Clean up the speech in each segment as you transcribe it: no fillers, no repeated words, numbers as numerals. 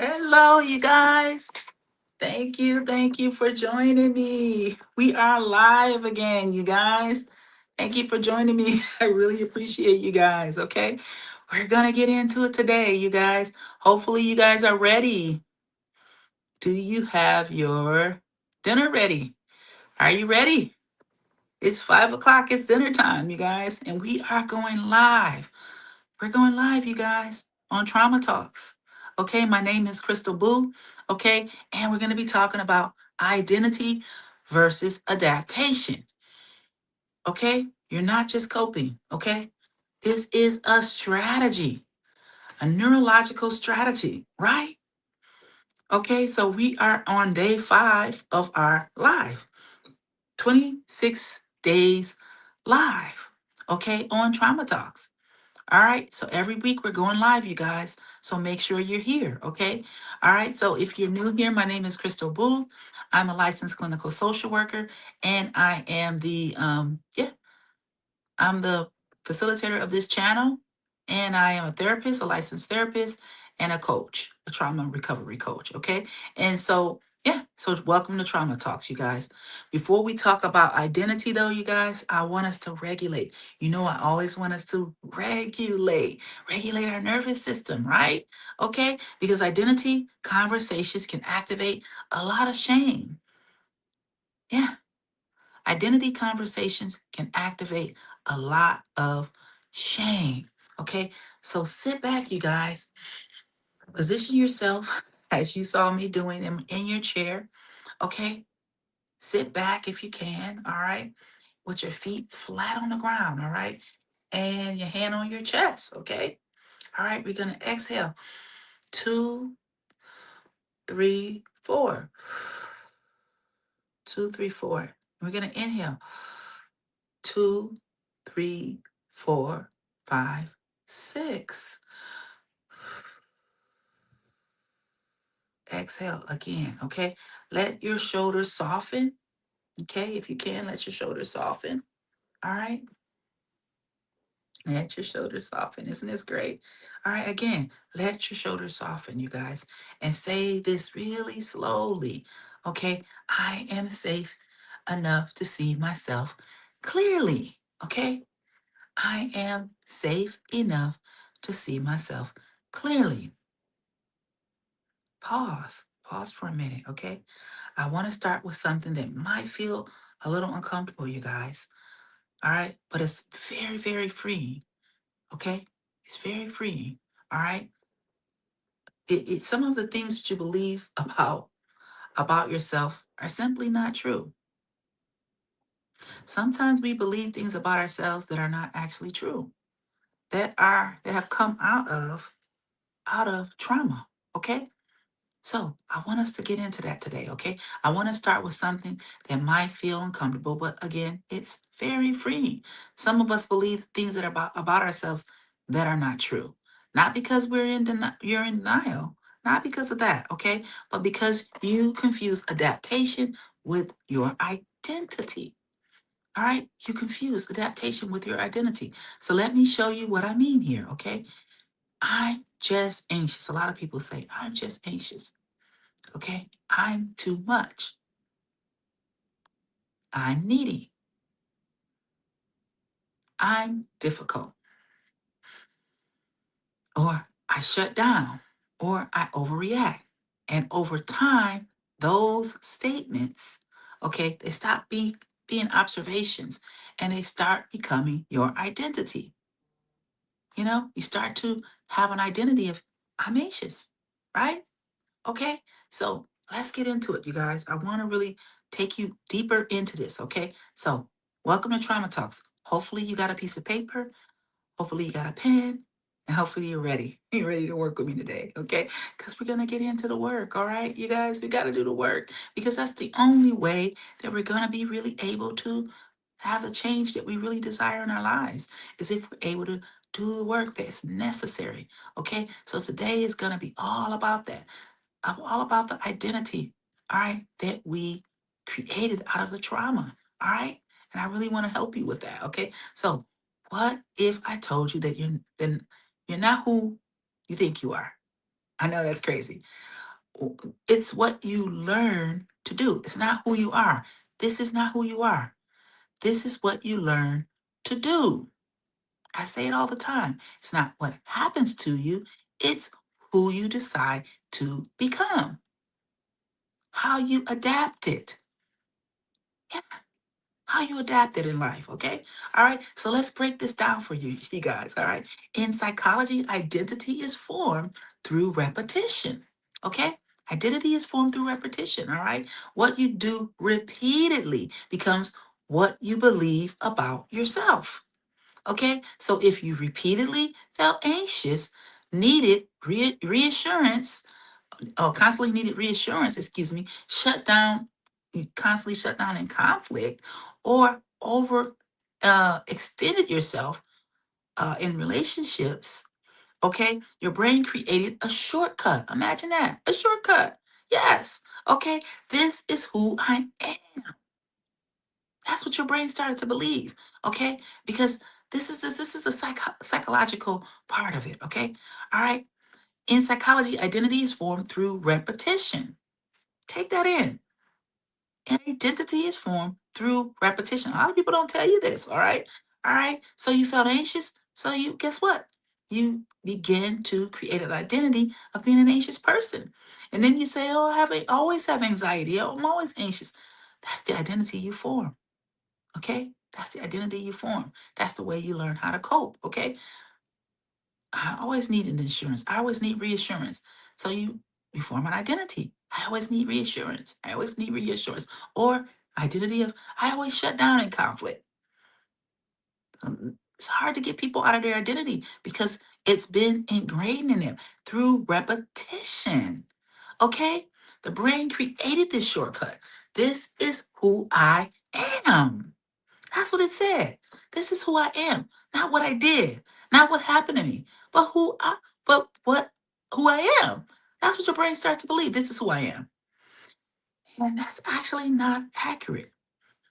Hello, you guys. Thank you for joining me. We are live again, you guys. Thank you for joining me. I really appreciate you guys, okay? We're gonna get into it today, you guys. Hopefully, you guys are ready. Do you have your dinner ready? Are you ready? It's 5 o'clock, it's dinner time, you guys, and we are going live. We're going live, you guys, on Trauma Talks. Okay, my name is Crystal Boo. Okay, and we're going to be talking about identity versus adaptation. Okay, you're not just coping. Okay, this is a strategy, a neurological strategy, right? Okay, so we are on day 5 of our live, 26 days live. Okay, on Trauma Talks. All right. So every week we're going live, you guys. So make sure you're here. Okay. All right. So if you're new here, my name is Crystal Booth. I'm a licensed clinical social worker, and I am I'm the facilitator of this channel, and I am a therapist, a licensed therapist, and a coach, a trauma recovery coach. Okay. And so welcome to Trauma Talks, you guys. Before we talk about identity, though, you guys, I want us to regulate. You know, I always want us to regulate our nervous system, right? Okay. Because identity conversations can activate a lot of shame. Yeah. Identity conversations can activate a lot of shame. Okay, so sit back, you guys. Position yourself as you saw me doing in your chair. Okay, sit back if you can. All right, with your feet flat on the ground. All right, and your hand on your chest. Okay, all right, we're going to exhale. 2, 3, 4. 2, 3, 4. We're going to inhale. 2, 3, 4, 5, 6. Exhale again, okay? Let your shoulders soften, okay? If you can, let your shoulders soften, all right? Let your shoulders soften. Isn't this great? All right, again, let your shoulders soften, you guys, and say this really slowly, okay? I am safe enough to see myself clearly, okay? I am safe enough to see myself clearly. Pause for a minute, okay? I want to start with something that might feel a little uncomfortable, you guys. All right, but it's very, very freeing, okay? It's very freeing, all right? Some of the things that you believe about yourself are simply not true. Sometimes we believe things about ourselves that are not actually true, that have come out of trauma, okay? So I want us to get into that today, okay? I want to start with something that might feel uncomfortable, but again, it's very freeing. Some of us believe things that are about ourselves that are not true. Not because you're in denial, not because of that, okay? But because you confuse adaptation with your identity. All right? You confuse adaptation with your identity. So let me show you what I mean here, okay? I'm just anxious. A lot of people say, I'm just anxious. Okay, I'm too much. I'm needy. I'm difficult. Or I shut down. Or I overreact. And over time, those statements, okay, they stop being observations and they start becoming your identity. You know, you start to have an identity of, I'm anxious, right? Okay, so let's get into it, you guys. I want to really take you deeper into this, okay? So, welcome to Trauma Talks. Hopefully, you got a piece of paper. Hopefully, you got a pen. And hopefully, you're ready. You're ready to work with me today, okay? Because we're going to get into the work, all right? You guys, we got to do the work because that's the only way that we're going to be really able to have the change that we really desire in our lives is if we're able to do the work that's necessary, okay? So, today is going to be all about that. I'm all about the identity, all right, that we created out of the trauma, all right? And I really want to help you with that, okay? So, what if I told you that you're not who you think you are? I know that's crazy. It's what you learn to do. It's not who you are. This is not who you are. This is what you learn to do. I say it all the time. It's not what happens to you, it's who you decide to become, how you adapt it. Yeah, how you adapt it in life, okay? All right, so let's break this down for you, you guys, all right? In psychology, identity is formed through repetition, okay? Identity is formed through repetition, all right? What you do repeatedly becomes what you believe about yourself. Okay, so if you repeatedly felt anxious, needed reassurance, or constantly needed reassurance, excuse me, shut down, you constantly shut down in conflict, or over extended yourself in relationships, okay, your brain created a shortcut. Imagine that, a shortcut. Yes, okay, this is who I am. That's what your brain started to believe, okay? Because this is a psychological part of it, okay? All right. In psychology, identity is formed through repetition. Take that in. And identity is formed through repetition. A lot of people don't tell you this, all right? All right. So you felt anxious. So you guess what? You begin to create an identity of being an anxious person. And then you say, oh, always have anxiety. Oh, I'm always anxious. That's the identity you form. Okay? That's the identity you form. That's the way you learn how to cope. Okay? I always need an insurance. I always need reassurance. So you form an identity. I always need reassurance. I always need reassurance. Or identity of I always shut down in conflict. It's hard to get people out of their identity because it's been ingrained in them through repetition. Okay? The brain created this shortcut. This is who I am. That's what it said. This is who I am, not what I did, not what happened to me, but who I am. That's what your brain starts to believe. This is who I am. And that's actually not accurate.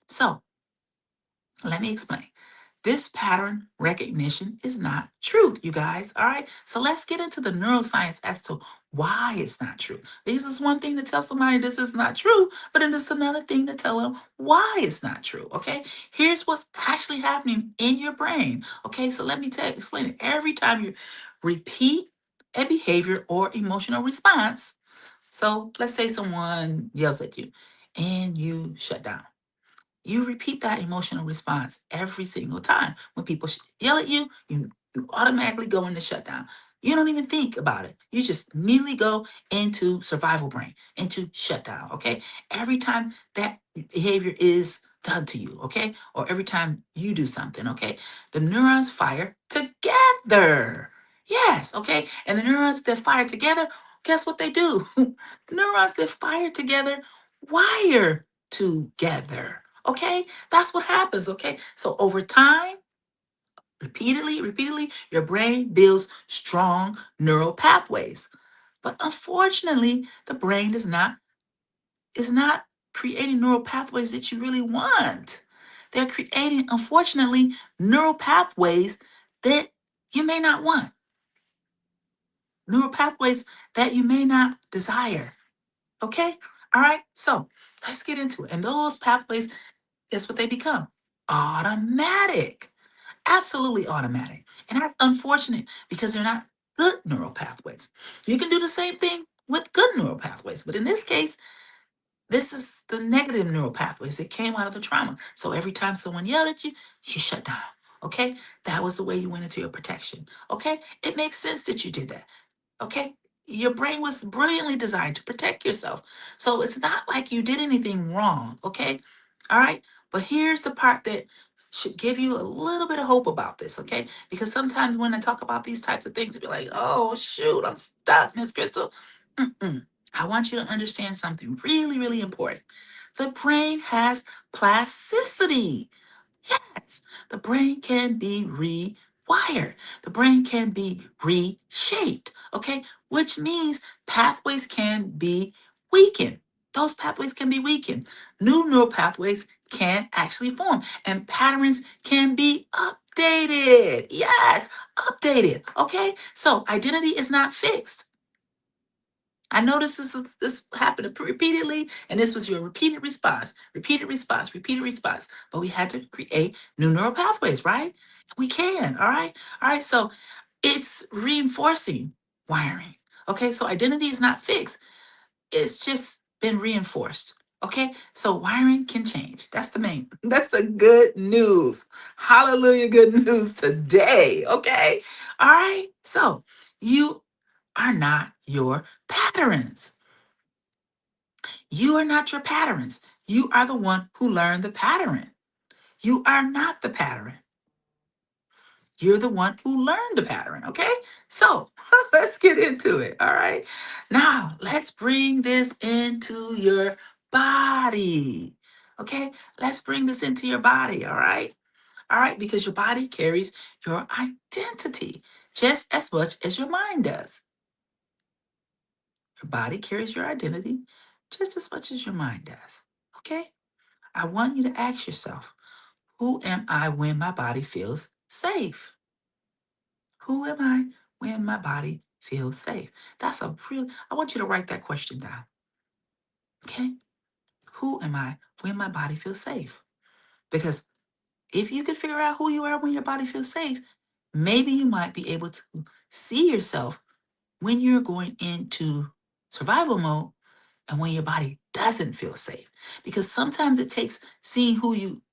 So let me explain. This pattern recognition is not truth, you guys. All right. So let's get into the neuroscience as to why it's not true. This is one thing to tell somebody this is not true, but then there's another thing to tell them why it's not true. Okay. Here's what's actually happening in your brain. Okay. So let me explain it. Every time you repeat a behavior or emotional response, so let's say someone yells at you and you shut down. You repeat that emotional response every single time. When people yell at you, you automatically go into shutdown. You don't even think about it. You just immediately go into survival brain, into shutdown, okay? Every time that behavior is done to you, okay? Or every time you do something, okay? The neurons fire together. Yes, okay? And the neurons that fire together, guess what they do? The neurons that fire together wire together. Okay, that's what happens. Okay, so over time, repeatedly, your brain builds strong neural pathways. But unfortunately, the brain is not creating neural pathways that you really want. They're creating, unfortunately, neural pathways that you may not want, neural pathways that you may not desire. Okay, all right. So let's get into it. And those pathways, guess what they become? Automatic. Absolutely automatic. And that's unfortunate because they're not good neural pathways. You can do the same thing with good neural pathways, but in this case, this is the negative neural pathways that came out of the trauma. So every time someone yelled at you, you shut down. Okay? That was the way you went into your protection. Okay? It makes sense that you did that. Okay? Your brain was brilliantly designed to protect yourself. So it's not like you did anything wrong. Okay? All right? But here's the part that should give you a little bit of hope about this. Okay? Because sometimes when I talk about these types of things, you'll be like, oh, shoot, I'm stuck, Miss Crystal. Mm-mm. I want you to understand something really, really important. The brain has plasticity. Yes, the brain can be rewired. The brain can be reshaped, okay? Which means pathways can be weakened. Those pathways can be weakened. New neural pathways can actually form, and patterns can be updated. Yes, updated, okay? So identity is not fixed. I know this happened repeatedly, and this was your repeated response, repeated response. But we had to create new neural pathways, right? We can, all right? All right, so it's reinforcing wiring. Okay, so identity is not fixed, it's just been reinforced. Okay, so wiring can change. That's the main, that's the good news. Hallelujah, good news today. Okay, all right, so you are not your patterns. You are not your patterns. You are the one who learned the pattern. You are not the pattern. You're the one who learned the pattern, okay? So let's get into it, all right? Now, let's bring this into your body, okay? Let's bring this into your body, all right? All right, because your body carries your identity just as much as your mind does. Your body carries your identity just as much as your mind does, okay? I want you to ask yourself, who am I when my body feels safe? Who am I when my body feels safe? That's a real, I want you to write that question down. Okay? Who am I when my body feels safe? Because if you could figure out who you are when your body feels safe, maybe you might be able to see yourself when you're going into survival mode and when your body doesn't feel safe. Because sometimes it takes seeing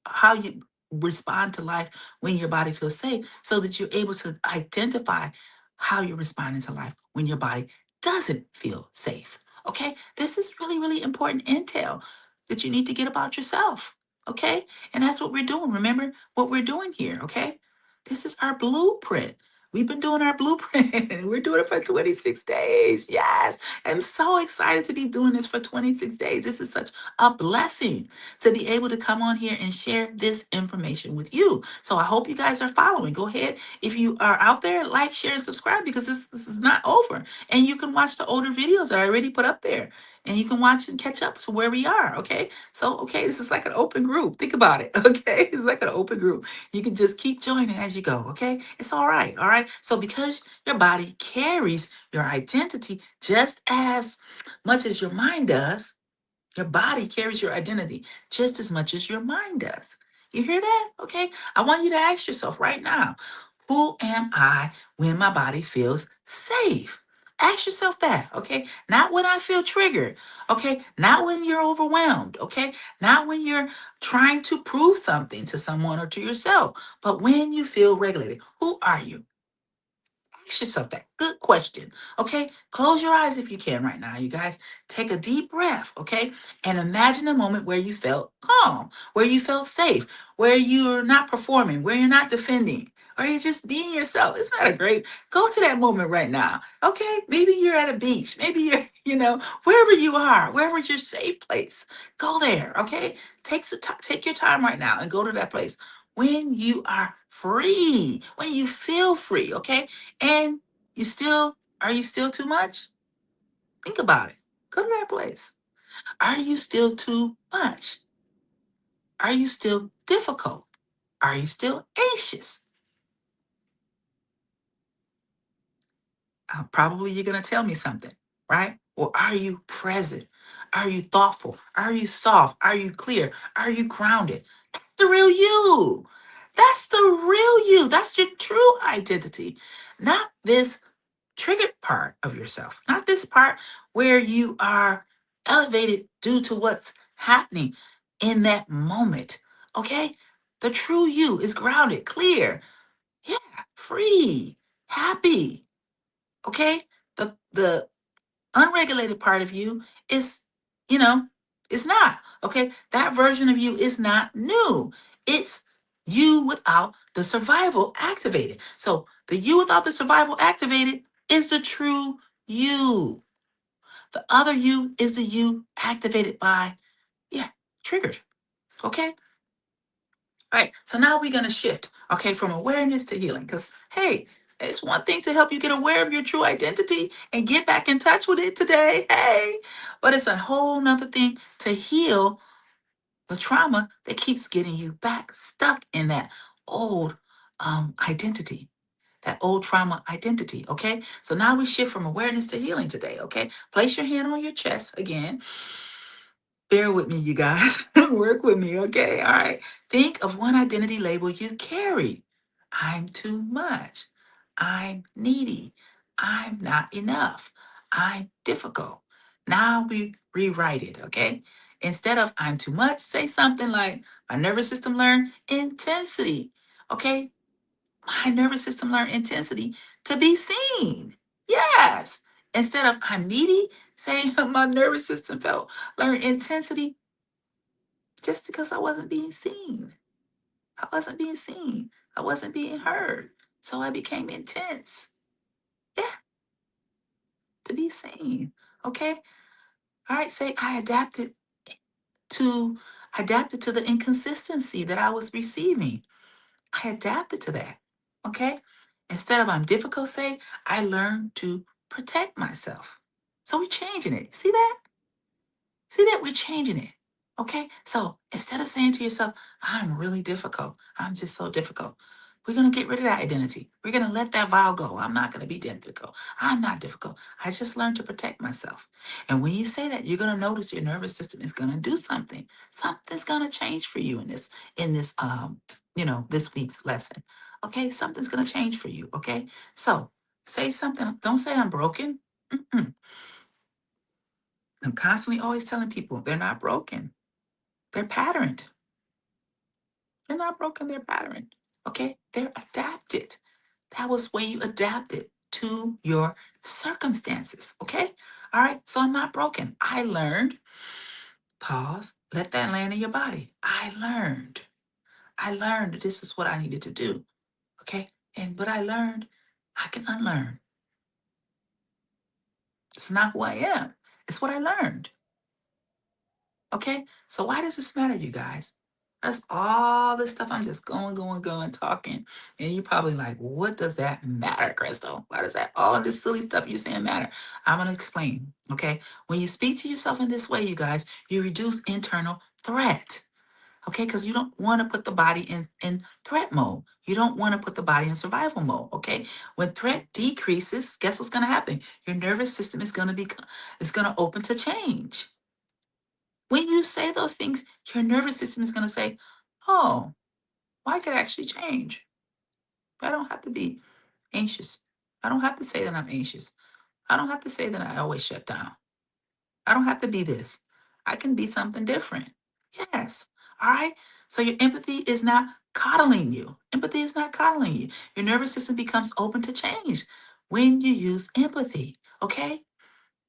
how you respond to life when your body feels safe so that you're able to identify how you're responding to life when your body doesn't feel safe. Okay, this is really, really important intel that you need to get about yourself. Okay, and that's what we're doing. Remember what we're doing here. Okay, this is our blueprint. We've been doing our blueprint. We're doing it for 26 days. Yes. I'm so excited to be doing this for 26 days. This is such a blessing to be able to come on here and share this information with you. So I hope you guys are following. Go ahead. If you are out there, like, share, and subscribe because this is not over. And you can watch the older videos that I already put up there. And you can watch and catch up to where we are. Okay. So, okay, this is like an open group. Think about it. Okay. It's like an open group. You can just keep joining as you go. Okay. It's all right. All right. So, because your body carries your identity just as much as your mind does, your body carries your identity just as much as your mind does. You hear that? Okay. I want you to ask yourself right now, who am I when my body feels safe? Ask yourself that, okay? Not when I feel triggered, okay? Not when you're overwhelmed, okay? Not when you're trying to prove something to someone or to yourself, but when you feel regulated. Who are you? Ask yourself that. Good question. Okay. Close your eyes if you can right now, you guys. Take a deep breath. Okay. And imagine a moment where you felt calm, where you felt safe, where you're not performing, where you're not defending, or you're just being yourself. It's not a great, go to that moment right now. Okay. Maybe you're at a beach. Maybe you're, wherever you are, wherever's your safe place, go there. Okay. Take your time right now and go to that place when you are free, when you feel free. Okay. And are you still too much? Think about it. Go to that place. Are you still too much? Are you still difficult? Are you still anxious? Probably you're going to tell me something, right? Or are you present? Are you thoughtful? Are you soft? Are you clear? Are you grounded? That's the real you. That's the real you. That's your true identity. Not this triggered part of yourself, not this part where you are elevated due to what's happening in that moment. Okay? The true you is grounded, clear, yeah, free, happy. Okay? The unregulated part of you is, you know, it's not. Okay? That version of you is not new. It's you without the survival activated. So the you without the survival activated is the true you. The other you is the you activated by, yeah, triggered. Okay? All right. So now we're going to shift, okay, from awareness to healing. Because, hey, it's one thing to help you get aware of your true identity and get back in touch with it today. Hey, but it's a whole nother thing to heal the trauma that keeps getting you back stuck in that old identity. that old trauma identity. Okay. So now we shift from awareness to healing today. Okay. Place your hand on your chest again. Bear with me, you guys. Work with me, okay? All right. Think of one identity label you carry. I'm too much. I'm needy. I'm not enough. I'm difficult. Now we rewrite it, okay? Instead of I'm too much, say something like my nervous system learned intensity, okay? My nervous system learned intensity to be seen. Yes. Instead of I'm needy, say my nervous system felt learned intensity just because I wasn't being seen. I wasn't being seen. I wasn't being heard. So I became intense. Yeah, to be seen. Okay. All right. Say to adapted to the inconsistency that I was receiving. I adapted to that. Okay. Instead of I'm difficult, say I learned to protect myself. So we're changing it. See that? See that we're changing it. Okay. So instead of saying to yourself, I'm really difficult, I'm just so difficult, we're going to get rid of that identity. We're going to let that vow go. I'm not going to be difficult. I'm not difficult. I just learned to protect myself. And when you say that, you're going to notice your nervous system is going to do something. Something's going to change for you in this this week's lesson. Okay. Something's going to change for you. Okay. So say something. Don't say I'm broken. Mm-mm. I'm constantly always telling people they're not broken. They're patterned. They're not broken, they're patterned. Okay? They're adapted. That was where you adapted to your circumstances. Okay? All right. So I'm not broken. I learned, pause, let that land in your body. I learned. I learned that this is what I needed to do. Okay? And but I learned I can unlearn. It's not who I am. It's what I learned. Okay? So why does this matter, you guys? That's all this stuff I'm just going, talking. And you're probably like, what does that matter, Crystal? Why does that all of this silly stuff you're saying matter? I'm gonna explain. Okay. When you speak to yourself in this way, you guys, you reduce internal threat. Okay, because you don't want to put the body in threat mode. You don't want to put the body in survival mode. Okay. When threat decreases, guess what's gonna happen? Your nervous system is gonna open to change. When you say those things, your nervous system is going to say, oh, well, I could actually change. I don't have to be anxious. I don't have to say that I'm anxious. I don't have to say that I always shut down. I don't have to be this. I can be something different. Yes. All right. So your empathy is not coddling you. Empathy is not coddling you. Your nervous system becomes open to change when you use empathy. Okay.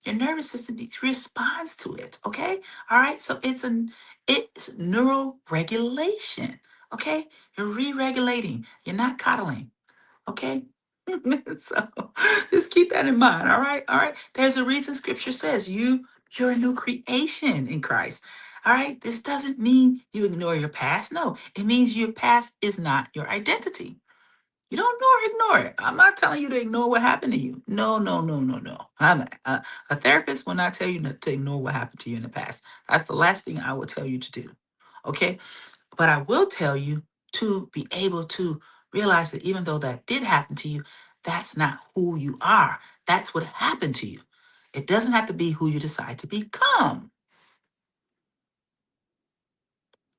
Your nervous system responds to it. Okay. All right. So it's neural regulation. Okay. You're re-regulating. You're not coddling. Okay. So just keep that in mind. All right. All right. There's a reason scripture says you're a new creation in Christ. All right. This doesn't mean you ignore your past. No, it means your past is not your identity. You don't ignore it. I'm not telling you to ignore what happened to you. No, no, no, no, no. A therapist will not tell you to ignore what happened to you in the past. That's the last thing I will tell you to do. Okay. But I will tell you to be able to realize that even though that did happen to you, that's not who you are. That's what happened to you. It doesn't have to be who you decide to become.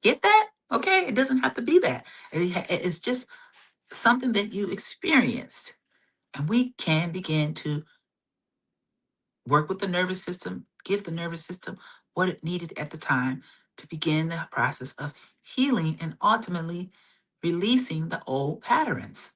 Get that? Okay. It doesn't have to be that. It's just something that you experienced. And we can begin to work with the nervous system, give the nervous system what it needed at the time to begin the process of healing and ultimately releasing the old patterns.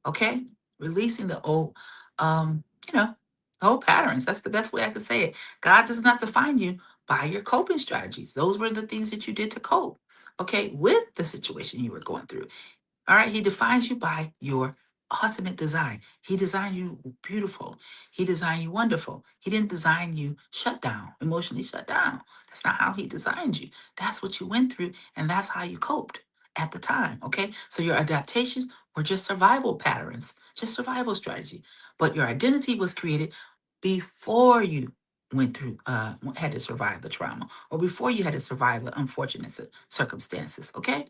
Okay? Releasing the old, um, you know, old patterns. That's the best way I could say it. God does not define you by your coping strategies. Those were the things that you did to cope, okay, with the situation you were going through. All right. He defines you by your ultimate design. He designed you beautiful. He designed you wonderful. He didn't design you shut down, emotionally shut down. That's not how he designed you. That's what you went through, and that's how you coped at the time. Okay. So your adaptations were just survival patterns, just survival strategy. But your identity was created before you went through had to survive the trauma or before you had to survive the unfortunate circumstances. Okay.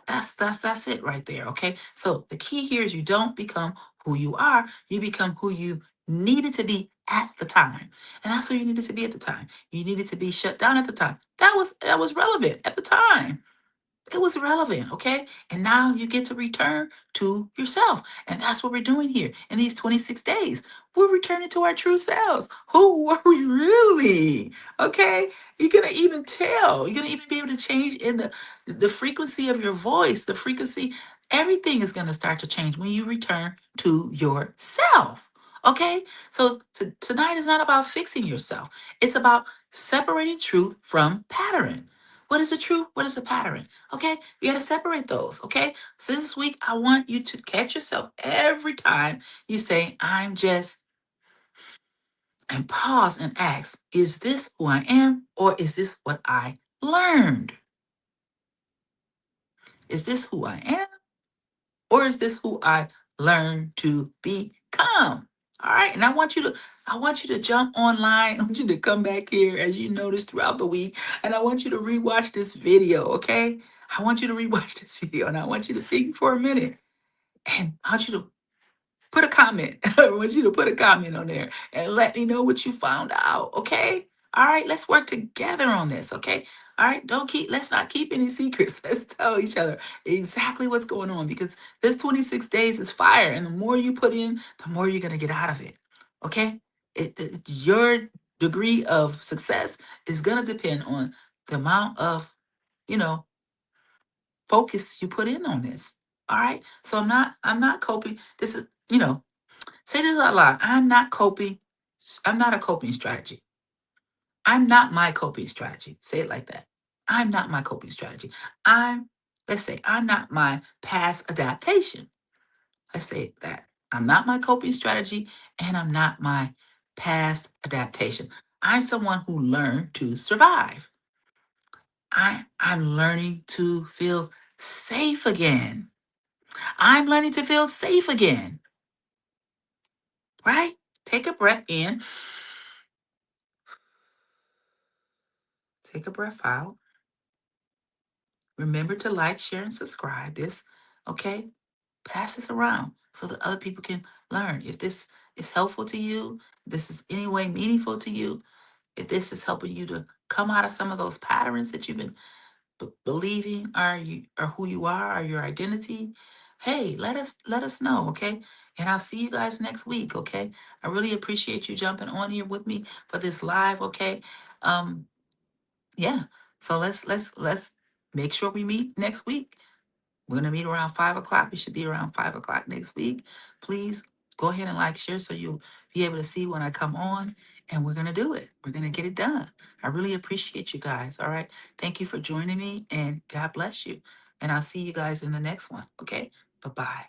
That's it right there. Okay. So the key here is you don't become who you are. You become who you needed to be at the time. And that's who you needed to be at the time. You needed to be shut down at the time. That was relevant at the time. It was relevant, okay? And now you get to return to yourself. And that's what we're doing here in these 26 days. We're returning to our true selves. Who were we really? Okay? You're going to even tell. You're going to even be able to change in the frequency of your voice, the frequency. Everything is going to start to change when you return to yourself. Okay? So tonight is not about fixing yourself. It's about separating truth from pattern. What is the truth? What is the pattern? Okay, you got to separate those. Okay, so this week I want you to catch yourself every time you say, I'm just, and pause and ask, is this who I am or is this what I learned? Is this who I am or is this who I learned to become? All right, and I want you to jump online. I want you to come back here as you noticed throughout the week, and I want you to rewatch this video, okay? I want you to rewatch this video and I want you to think for a minute. And I want you to put a comment. I want you to put a comment on there and let me know what you found out. Okay. All right. Let's work together on this. Okay. All right. Let's not keep any secrets. Let's tell each other exactly what's going on because this 26 days is fire. And the more you put in, the more you're going to get out of it. Okay. Your degree of success is going to depend on the amount of, you know, focus you put in on this. All right. So I'm not coping. This is, say this out loud. I'm not coping. I'm not a coping strategy. I'm not my coping strategy. Say it like that. I'm not my coping strategy. Let's say, I'm not my past adaptation. Let's say that. I'm not my coping strategy and I'm not my past adaptation. I'm someone who learned to survive. I'm learning to feel safe again. I'm learning to feel safe again, right? Take a breath in, take a breath out. Remember to like, share, and subscribe this, okay? Pass this around so that other people can learn. If this is helpful to you, this is any way meaningful to you, if this is helping you to come out of some of those patterns that you've been believing are who you are your identity, hey, let us know, okay? And I'll see you guys next week, okay? I really appreciate you jumping on here with me for this live, okay? Um, yeah. So let's make sure we meet next week. We're gonna meet around 5 o'clock. We should be around 5 o'clock next week. Please go ahead and like, share, so you'll be able to see when I come on. And we're gonna do it. We're gonna get it done. I really appreciate you guys. All right. Thank you for joining me, and God bless you. And I'll see you guys in the next one. Okay. Bye bye.